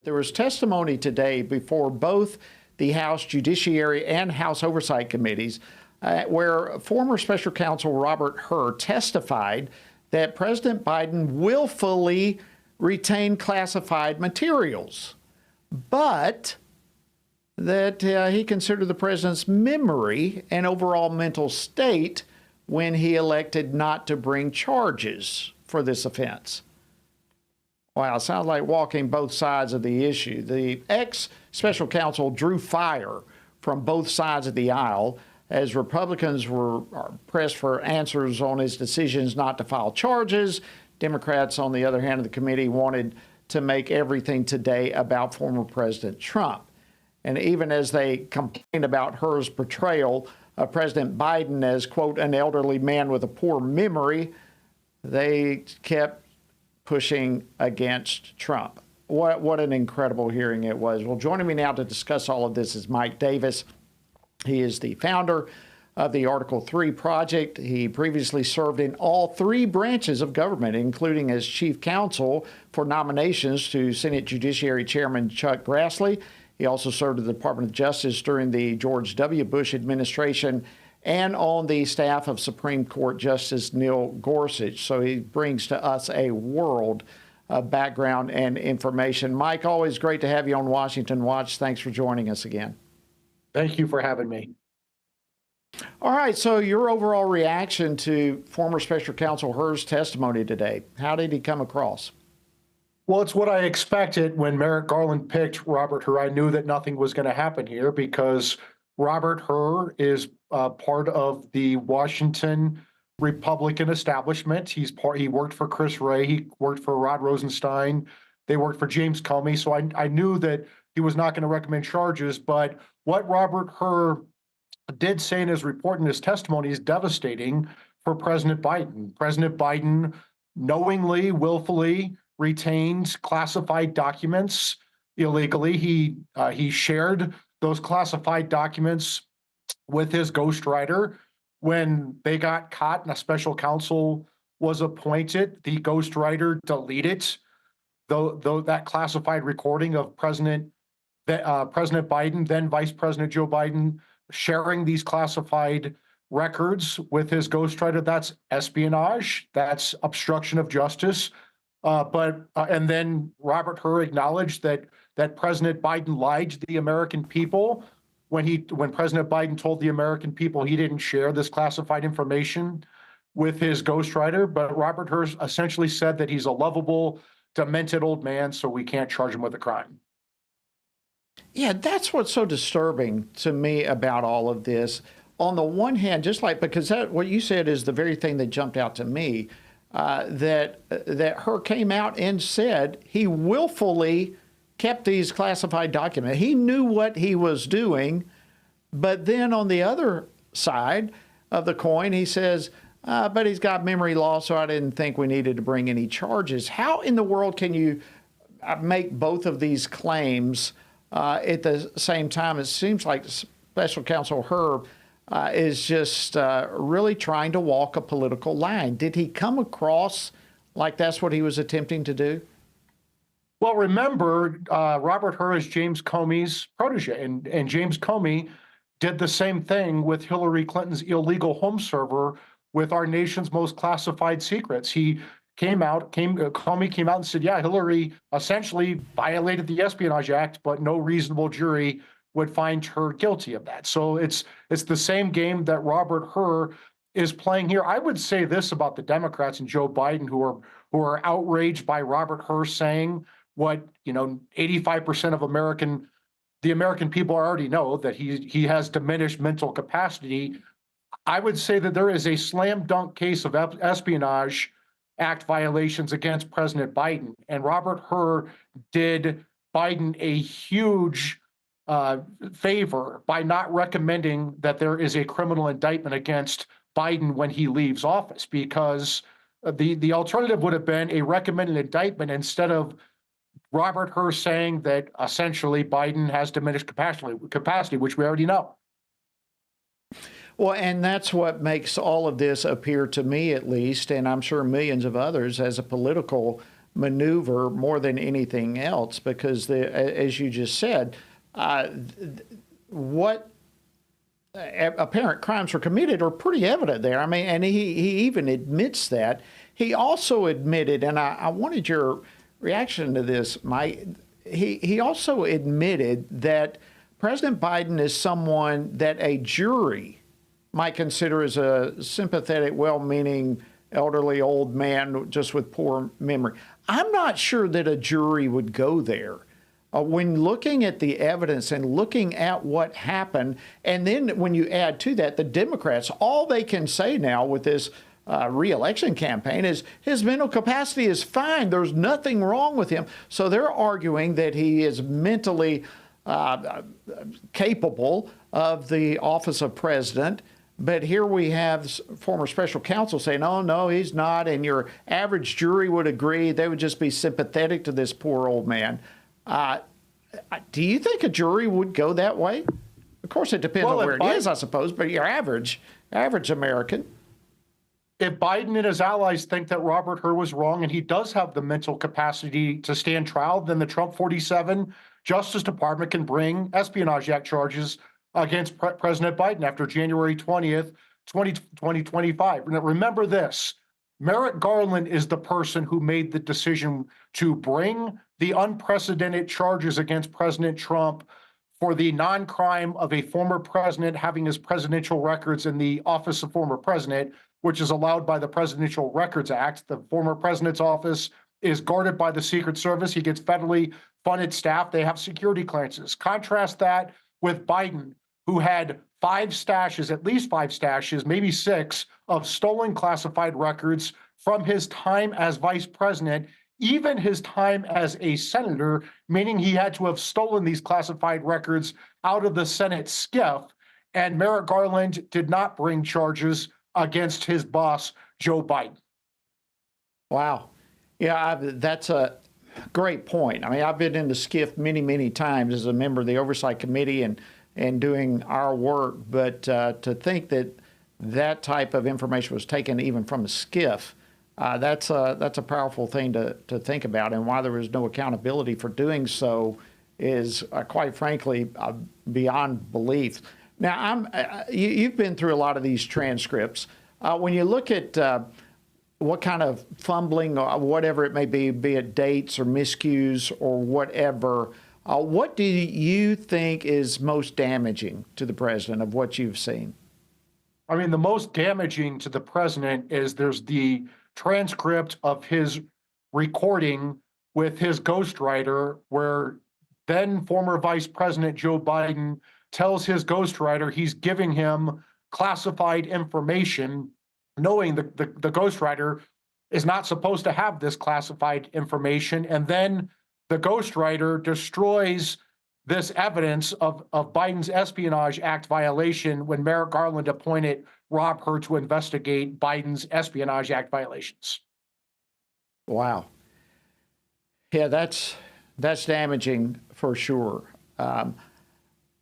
There was testimony today before both the House Judiciary and House Oversight Committees where former Special Counsel Robert Hur testified that President Biden willfully retained classified materials, but that he considered the president's memory and overall mental state when he elected not to bring charges for this offense. Wow, it sounds like walking both sides of the issue. The ex-special counsel drew fire from both sides of the aisle as Republicans were pressed for answers on his decisions not to file charges. Democrats, on the other hand of the committee, wanted to make everything today about former President Trump. And even as they complained about Hur's portrayal of President Biden as, quote, an elderly man with a poor memory, they kept pushing against Trump. What an incredible hearing it was. Well, joining me now to discuss all of this is Mike Davis. He is the founder of the Article 3 Project. He previously served in all three branches of government, including as chief counsel for nominations to Senate Judiciary Chairman Chuck Grassley. He also served in the Department of Justice during the George W. Bush administration and on the staff of Supreme Court Justice Neil Gorsuch. So he brings to us a world of background and information. Mike, always great to have you on Washington Watch. Thanks for joining us again. Thank you for having me. All right, so your overall reaction to former Special Counsel Hur's testimony today, how did he come across? Well, it's what I expected when Merrick Garland picked Robert Hur. I knew that nothing was going to happen here because Robert Hur is part of the Washington Republican establishment. He worked for Chris Wray. He worked for Rod Rosenstein. They worked for James Comey. So I knew that he was not going to recommend charges. But what Robert Hur did say in his report and his testimony is devastating for President Biden. President Biden knowingly, willfully retained classified documents illegally. He shared those classified documents with his ghostwriter. When they got caught and a special counsel was appointed, the ghostwriter deleted that classified recording of President Biden, then Vice President Joe Biden, sharing these classified records with his ghostwriter. That's espionage. That's obstruction of justice. And then Robert Hur acknowledged that President Biden lied to the American people when President Biden told the American people he didn't share this classified information with his ghostwriter. But Robert Hur essentially said that he's a lovable, demented old man, so we can't charge him with a crime. Yeah, that's what's so disturbing to me about all of this. On the one hand, just like, because what you said is the very thing that jumped out to me, that Hur came out and said he willfully kept these classified documents. He knew what he was doing, but then on the other side of the coin, he says, but he's got memory loss, so I didn't think we needed to bring any charges. How in the world can you make both of these claims at the same time? It seems like Special Counsel Hur is just really trying to walk a political line. Did he come across like that's what he was attempting to do? Well, remember, Robert Hur is James Comey's protege, and James Comey did the same thing with Hillary Clinton's illegal home server with our nation's most classified secrets. Comey came out and said, yeah, Hillary essentially violated the Espionage Act, but no reasonable jury would find her guilty of that. So it's the same game that Robert Hur is playing here. I would say this about the Democrats and Joe Biden, who are outraged by Robert Hur saying what 85% of the American people already know, that he has diminished mental capacity. I would say that there is a slam dunk case of Espionage Act violations against President Biden, and Robert Hur did Biden a huge favor by not recommending that there is a criminal indictment against Biden when he leaves office, because the alternative would have been a recommended indictment instead of Robert Hur saying that essentially Biden has diminished capacity, which we already know. Well, and that's what makes all of this appear to me, at least, and I'm sure millions of others, as a political maneuver more than anything else, because as you just said, what apparent crimes were committed are pretty evident there. I mean, and he even admits that. He also admitted, and I wanted your reaction to this, Mike. He also admitted that President Biden is someone that a jury might consider as a sympathetic, well-meaning, elderly old man just with poor memory. I'm not sure that a jury would go there. When looking at the evidence and looking at what happened, and then when you add to that the Democrats, all they can say now with this re-election campaign is his mental capacity is fine. There's nothing wrong with him. So they're arguing that he is mentally capable of the office of president. But here we have former special counsel saying, oh, no, he's not. And your average jury would agree. They would just be sympathetic to this poor old man. Do you think a jury would go that way? Of course, it depends on where it is, I suppose, but your average American. If Biden and his allies think that Robert Hur was wrong and he does have the mental capacity to stand trial, then the Trump 47 Justice Department can bring Espionage Act charges against President Biden after January 20th, 2025. Now, remember this, Merrick Garland is the person who made the decision to bring the unprecedented charges against President Trump for the non-crime of a former president having his presidential records in the office of former president, which is allowed by the Presidential Records Act. The former president's office is guarded by the Secret Service. He gets federally funded staff. They have security clearances. Contrast that with Biden, who had at least five stashes, maybe six, of stolen classified records from his time as vice president, even his time as a senator, meaning he had to have stolen these classified records out of the Senate SCIF. And Merrick Garland did not bring charges against his boss, Joe Biden. Wow. Yeah, that's a great point. I mean, I've been in the SCIF many, many times as a member of the Oversight Committee and doing our work, but to think that that type of information was taken even from a SCIF, that's a powerful thing to think about, and why there was no accountability for doing so is quite frankly beyond belief. Now, you've been through a lot of these transcripts. When you look at what kind of fumbling or whatever it may be it dates or miscues or whatever, what do you think is most damaging to the president of what you've seen? I mean, the most damaging to the president is there's the transcript of his recording with his ghostwriter, where then former Vice President Joe Biden tells his ghostwriter he's giving him classified information, knowing the ghostwriter is not supposed to have this classified information. And then the ghostwriter destroys this evidence of Biden's Espionage Act violation when Merrick Garland appointed Rob Hur to investigate Biden's Espionage Act violations. Wow. Yeah, that's damaging for sure.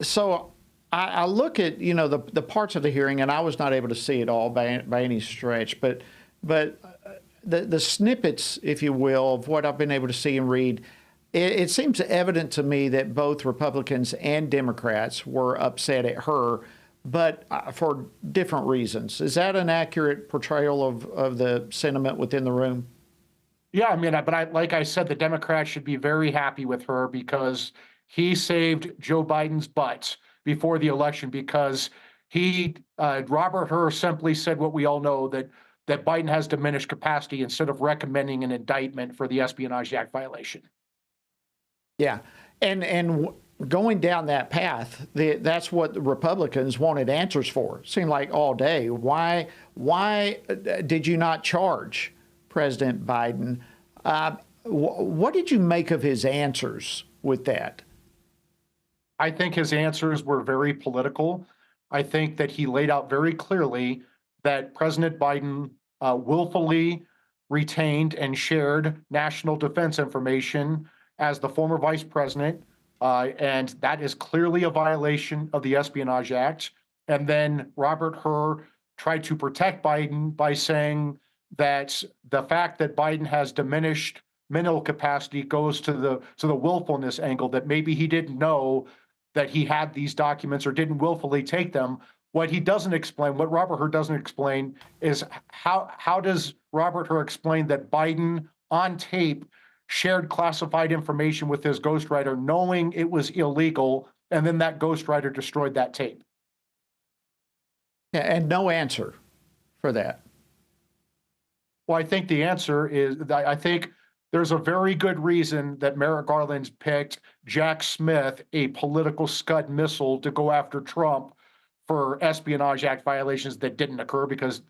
So I look at, the parts of the hearing, and I was not able to see it all by any stretch, but the snippets, if you will, of what I've been able to see and read, it seems evident to me that both Republicans and Democrats were upset at her, but for different reasons. Is that an accurate portrayal of the sentiment within the room? Yeah, I mean, like I said, the Democrats should be very happy with her because he saved Joe Biden's butt before the election, because Robert Hur simply said what we all know, that Biden has diminished capacity, instead of recommending an indictment for the Espionage Act violation. Yeah, and going down that path, that's what the Republicans wanted answers for. It seemed like all day. Why did you not charge President Biden? What did you make of his answers with that? I think his answers were very political. I think that he laid out very clearly that President Biden willfully retained and shared national defense information as the former vice president, and that is clearly a violation of the Espionage Act. And then Robert Hur tried to protect Biden by saying that the fact that Biden has diminished mental capacity goes to the willfulness angle, that maybe he didn't know that he had these documents or didn't willfully take them. What he doesn't explain, what Robert Hur doesn't explain, is how does Robert Hur explain that Biden on tape shared classified information with his ghostwriter, knowing it was illegal, and then that ghostwriter destroyed that tape? Yeah, and no answer for that. Well, I think the answer is, I think there's a very good reason that Merrick Garland's picked Jack Smith, a political Scud missile, to go after Trump for Espionage Act violations that didn't occur, because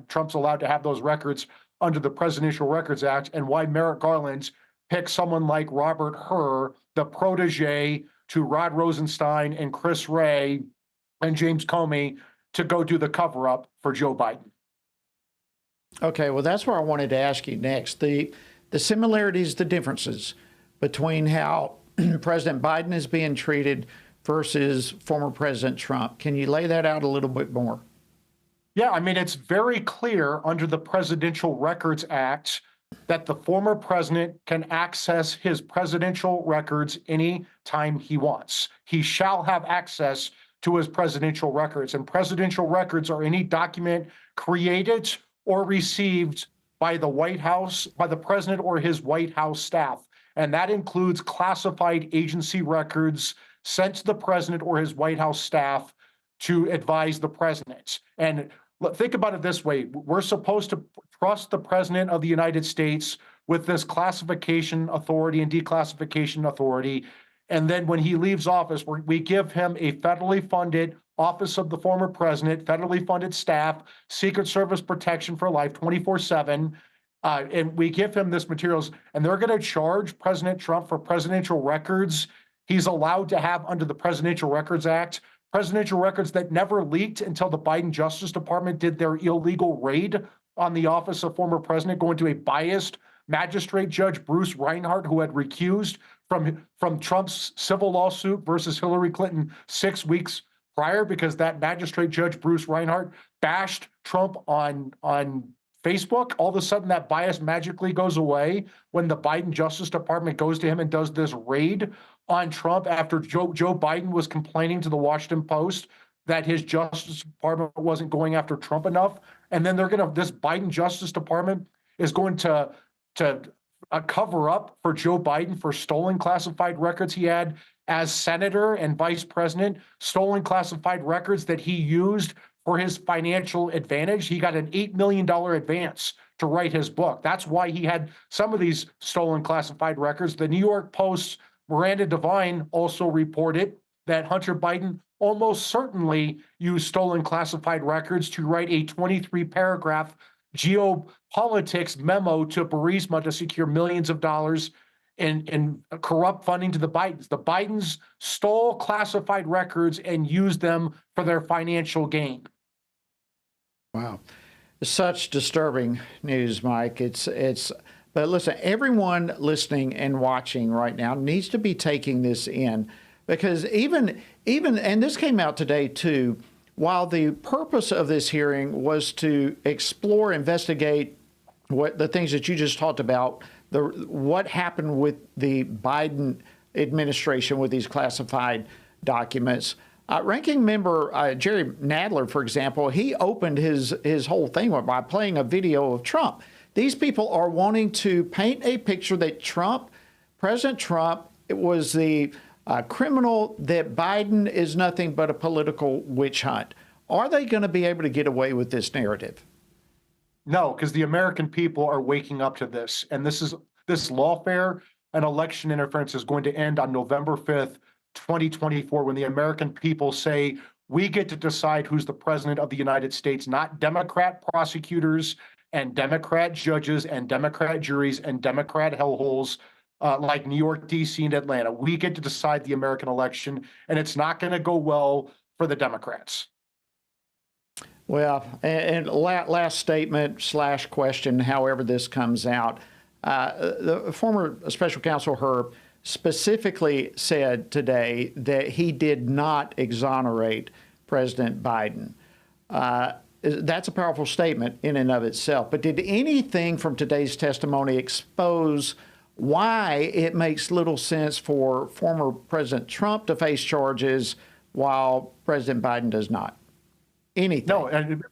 Trump's allowed to have those records under the Presidential Records Act, and why Merrick Garland's picked someone like Robert Hur, the protege to Rod Rosenstein and Chris Wray and James Comey, to go do the cover-up for Joe Biden. Okay, well, that's where I wanted to ask you next. The similarities, the differences between how President Biden is being treated versus former President Trump. Can you lay that out a little bit more? Yeah, I mean, it's very clear under the Presidential Records Act that the former president can access his presidential records any time he wants. He shall have access to his presidential records, and presidential records are any document created or received by the White House, by the president or his White House staff. And that includes classified agency records sent to the president or his White House staff to advise the president. And think about it this way. We're supposed to trust the president of the United States with this classification authority and declassification authority. And then when he leaves office, we give him a federally funded Office of the Former President, federally funded staff, Secret Service protection for life, 24/7. And we give him this materials, and they're going to charge President Trump for presidential records he's allowed to have under the Presidential Records Act, presidential records that never leaked until the Biden Justice Department did their illegal raid on the office of former president, going to a biased magistrate judge, Bruce Reinhart, who had recused from Trump's civil lawsuit versus Hillary Clinton 6 weeks prior, because that magistrate judge, Bruce Reinhart, bashed Trump on Facebook. All of a sudden, that bias magically goes away when the Biden Justice Department goes to him and does this raid on Trump after Joe Biden was complaining to the Washington Post that his Justice Department wasn't going after Trump enough. And then this Biden Justice Department is going to cover up for Joe Biden for stolen classified records he had as senator and vice president, stolen classified records that he used for his financial advantage. He got an $8 million advance to write his book. That's why he had some of these stolen classified records. The New York Post's Miranda Devine also reported that Hunter Biden almost certainly used stolen classified records to write a 23-paragraph geopolitics memo to Burisma to secure millions of dollars in corrupt funding to the Bidens. The Bidens stole classified records and used them for their financial gain. Wow. Such disturbing news, Mike. But listen, everyone listening and watching right now needs to be taking this in, because even, and this came out today too, while the purpose of this hearing was to explore, investigate what the things that you just talked about, what happened with the Biden administration with these classified documents. Ranking member Jerry Nadler, for example, he opened his whole thing by playing a video of Trump. These people are wanting to paint a picture that President Trump, was the criminal, that Biden is nothing but a political witch hunt. Are they going to be able to get away with this narrative? No, because the American people are waking up to this. And this lawfare and election interference is going to end on November 5th, 2024, when the American people say, we get to decide who's the president of the United States, not Democrat prosecutors and Democrat judges and Democrat juries and Democrat hellholes like New York, D.C., and Atlanta. We get to decide the American election, and it's not going to go well for the Democrats. Well, and last statement / question, however this comes out, the former special counsel Herb specifically said today that he did not exonerate President Biden. That's a powerful statement in and of itself. But did anything from today's testimony expose why it makes little sense for former President Trump to face charges while President Biden does not. Anything. No, and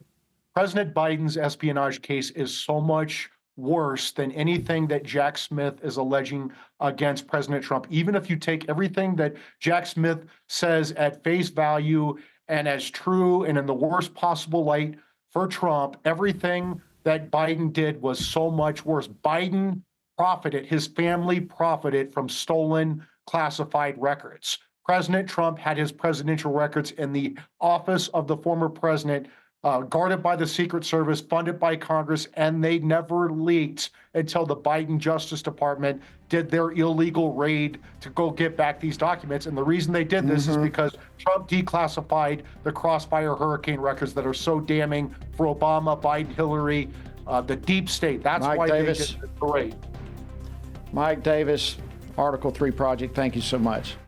President Biden's espionage case is so much worse than anything that Jack Smith is alleging against President Trump. Even if you take everything that Jack Smith says at face value and as true and in the worst possible light for Trump, everything that Biden did was so much worse. Biden profited, his family profited from stolen classified records. President Trump had his presidential records in the office of the former president, guarded by the Secret Service, funded by Congress, and they never leaked until the Biden Justice Department did their illegal raid to go get back these documents. And the reason they did this is because Trump declassified the Crossfire hurricane records that are so damning for Obama, Biden, Hillary, the deep state. That's Mike why Davis. they did the raid. Mike Davis, Article 3 Project, thank you so much.